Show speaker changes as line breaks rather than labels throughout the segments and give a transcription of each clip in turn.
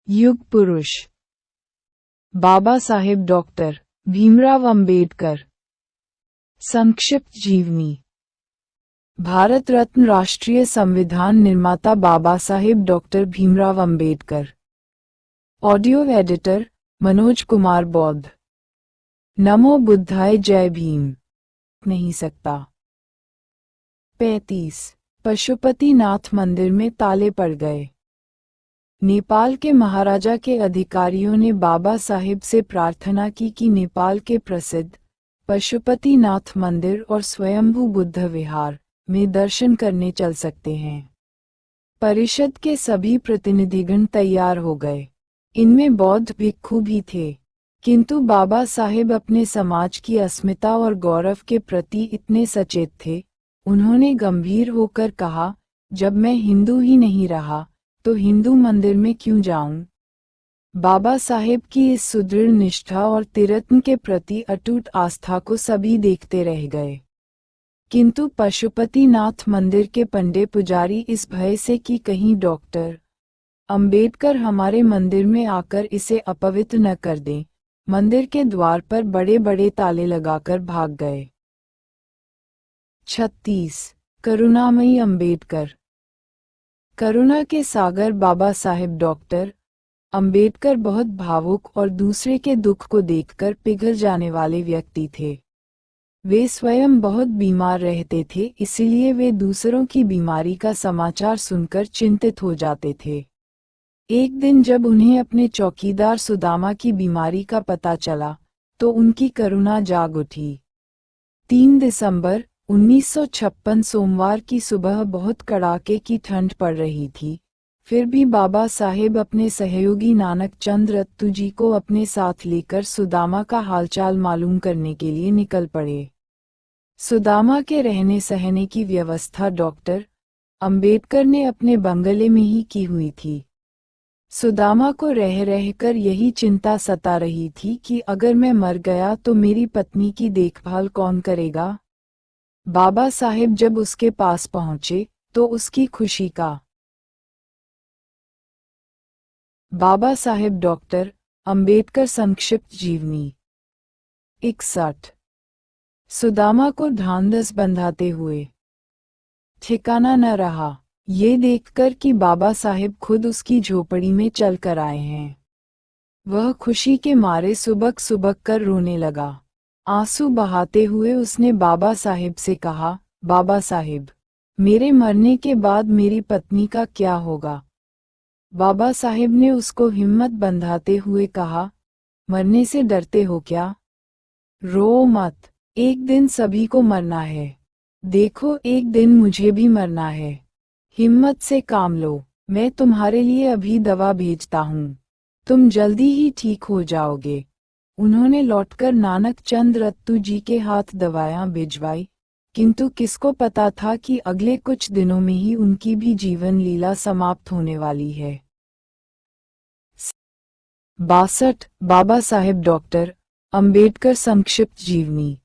युग पुरुष बाबा साहेब डॉक्टर भीमराव अंबेडकर। संक्षिप्त जीवनी। भारत रत्न राष्ट्रीय संविधान निर्माता Baba Saheb doctor Bhimrao Ambedkar. Audio editor Manoj Kumar Bauddh. नमो बुद्धाय जय भीम। नहीं सकता। 35 पशुपतिनाथ मंदिर में ताले पड़ गए। नेपाल के महाराजा के अधिकारियों ने बाबा साहेब से प्रार्थना की कि नेपाल के प्रसिद्ध पशुपतिनाथ मंदिर और स्वयंभू बुद्ध विहार में दर्शन करने चल सकते हैं। परिषद के सभी प्रतिनिधिगण तैयार हो गए। इनमें बौद्ध भिक्षु भी थे, किंतु बाबा साहेब अपने समाज की अस्मिता और गौरव के प्रति इतने सचेत थे। उन्होंने गंभीर होकर कहा, जब मैं हिंदू ही नहीं रहा तो हिंदू मंदिर में क्यों जाऊं? बाबा साहेब की इस सुदृढ़ निष्ठा और तिरत्न के प्रति अटूट आस्था को सभी देखते रह गए। किंतु पशुपतिनाथ मंदिर के पंडे पुजारी इस भय से कि कहीं डॉक्टर अंबेडकर हमारे मंदिर में आकर इसे अपवित्र न कर दें, मंदिर के द्वार पर बड़े बड़े ताले लगाकर भाग गए। 36 करुणामयी अंबेडकर। करुणा के सागर बाबा साहेब डॉक्टर अंबेडकर बहुत भावुक और दूसरे के दुख को देखकर पिघल जाने वाले व्यक्ति थे। वे स्वयं बहुत बीमार रहते थे, इसलिए वे दूसरों की बीमारी का समाचार सुनकर चिंतित हो जाते थे। एक दिन जब उन्हें अपने चौकीदार सुदामा की बीमारी का पता चला तो उनकी करुणा जाग उठी। 3 दिसंबर 1956 सोमवार की सुबह बहुत कड़ाके की ठंड पड़ रही थी। फिर भी बाबा साहेब अपने सहयोगी नानक चंद रत्तू जी को अपने साथ लेकर सुदामा का हालचाल मालूम करने के लिए निकल पड़े। सुदामा के रहने सहने की व्यवस्था डॉक्टर अंबेडकर ने अपने बंगले में ही की हुई थी। सुदामा को रह रहकर यही चिंता सता रही थी कि अगर मैं मर गया तो मेरी पत्नी की देखभाल कौन करेगा। बाबा साहेब जब उसके पास पहुंचे तो उसकी खुशी का। बाबा साहेब डॉक्टर अंबेडकर संक्षिप्त जीवनी। 61 सुदामा को ढांढस बंधाते हुए ठिकाना न रहा ये देखकर कि बाबा साहेब खुद उसकी झोपड़ी में चल कर आए हैं। वह खुशी के मारे सुबक सुबक कर रोने लगा। आंसू बहाते हुए उसने बाबा साहेब से कहा, बाबा साहेब, मेरे मरने के बाद मेरी पत्नी का क्या होगा? बाबा साहेब ने उसको हिम्मत बंधाते हुए कहा, मरने से डरते हो क्या? रो मत, एक दिन सभी को मरना है। देखो, एक दिन मुझे भी मरना है। हिम्मत से काम लो, मैं तुम्हारे लिए अभी दवा भेजता हूँ, तुम जल्दी ही ठीक हो जाओगे। उन्होंने लौटकर नानक चंद रत्तू जी के हाथ दवाएं भिजवाई, किंतु किसको पता था कि अगले कुछ दिनों में ही उनकी भी जीवन लीला समाप्त होने वाली है। 62 बाबा साहेब डॉक्टर अंबेडकर संक्षिप्त जीवनी।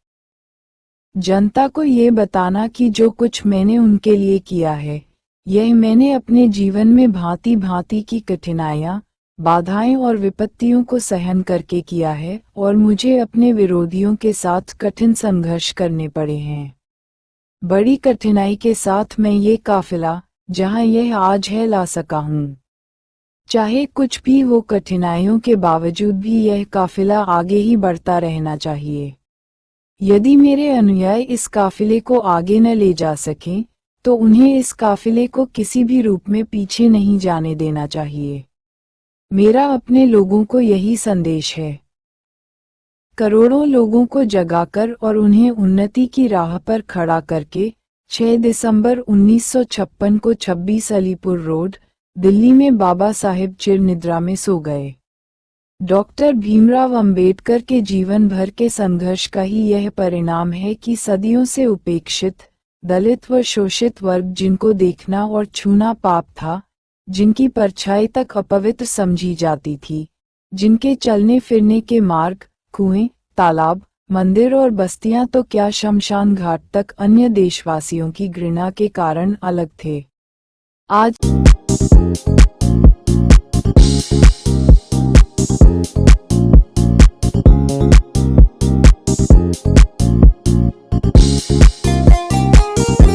जनता को ये बताना कि जो कुछ मैंने उनके लिए किया है, यह मैंने अपने जीवन में भांति भांति की कठिनाइयाँ, बाधाएं और विपत्तियों को सहन करके किया है और मुझे अपने विरोधियों के साथ कठिन संघर्ष करने पड़े हैं। बड़ी कठिनाई के साथ मैं ये काफिला जहां यह आज है ला सका हूँ। चाहे कुछ भी हो, कठिनाइयों के बावजूद भी यह काफिला आगे ही बढ़ता रहना चाहिए। यदि मेरे अनुयायी इस काफिले को आगे न ले जा सकें तो उन्हें इस काफिले को किसी भी रूप में पीछे नहीं जाने देना चाहिए। मेरा अपने लोगों को यही संदेश है। करोड़ों लोगों को जगाकर और उन्हें उन्नति की राह पर खड़ा करके 6 दिसंबर 1956 को 26 अलीपुर रोड, दिल्ली में बाबा साहेब चिर निद्रा में सो गए। डॉक्टर भीमराव अंबेडकर के जीवन भर के संघर्ष का ही यह परिणाम है कि सदियों से उपेक्षित, दलित व शोषित वर्ग जिनको देखना और छूना पाप था, जिनकी परछाई तक अपवित्र समझी जाती थी, जिनके चलने फिरने के मार्ग, कुएं, तालाब, मंदिर और बस्तियां तो क्या शमशान घाट तक अन्य देशवासियों की घृणा के कारण अलग थे। आज